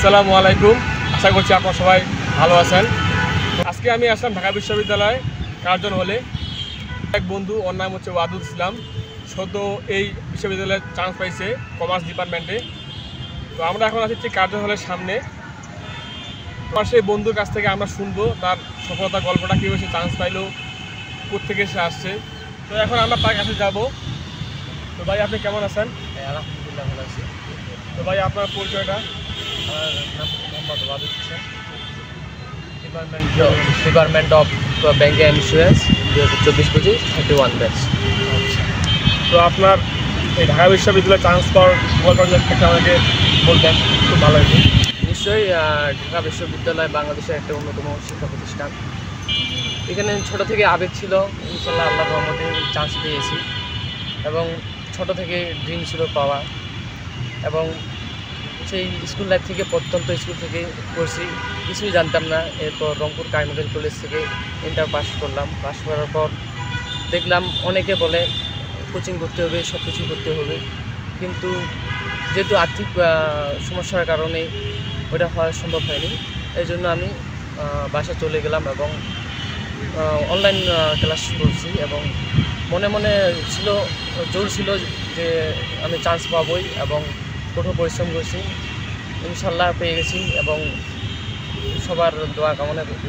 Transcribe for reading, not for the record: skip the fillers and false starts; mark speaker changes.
Speaker 1: আসসালামু আলাইকুম। আশা করছি আপনারা সবাই ভালো আছেন। আজকে আমি আসলাম ঢাকা বিশ্ববিদ্যালয় কার্জন হলে। এক বন্ধু, ওর নাম হচ্ছে ওয়াদুল ইসলাম, সদ্য এই বিশ্ববিদ্যালয়ে চান্স পাইছে কমার্স ডিপার্টমেন্টে। তো আমরা এখন আছি ঠিক কার্জন হলের সামনে। আমার সেই বন্ধুর কাছ থেকে আমরা শুনবো তার সফলতার গল্পটা, কীভাবে সে চান্স পাইলো, কোত্থেকে সে আসছে। তো এখন আমরা তার কাছে যাব। তো ভাই, আপনি কেমন আছেন?
Speaker 2: আলহামদুলিল্লাহ ভালো আছি।
Speaker 1: তো ভাই, আপনার পরিচয়টা?
Speaker 2: আমার নাম Mohammad Wadul Hossain, department of banking and insurance 2024-25 31 batch.
Speaker 1: তো আপনার এই ঢাকা বিশ্ববিদ্যালয়ে চান্স পাওয়ার গল্পটা একটা আমাকে বলতেন, খুব ভালো হতো।
Speaker 2: নিশ্চয়ই ঢাকা বিশ্ববিদ্যালয় বাংলাদেশের একটা অন্যতম শিক্ষা প্রতিষ্ঠান। এখানে ছোট থেকে আবেগ ছিল, ইনশাল্লাহ আল্লাহর রহমতে চান্স পেয়েছি এবং ছোট থেকে ড্রিম ছিল পাওয়া। এবং সেই স্কুল লাইফ থেকে, প্রত্যন্ত স্কুল থেকে পড়ছি, কিছুই জানতাম না। এরপর রংপুর কাইমুডেল কলেজ থেকে ইন্টার পাস করলাম। পাস করার পর দেখলাম অনেকে বলে কোচিং করতে হবে, সব কিছু করতে হবে, কিন্তু যেহেতু আর্থিক সমস্যার কারণে ওটা হওয়া সম্ভব হয়নি। এই জন্য আমি বাসা চলে গেলাম এবং অনলাইন ক্লাস করছি। এবং মনে মনে ছিল, জোর ছিল যে আমি চান্স পাবই, এবং কঠোর পরিশ্রম করছি, ইনশাল্লাহ পেয়ে গেছি এবং সবার দোয়া কামনা করছি।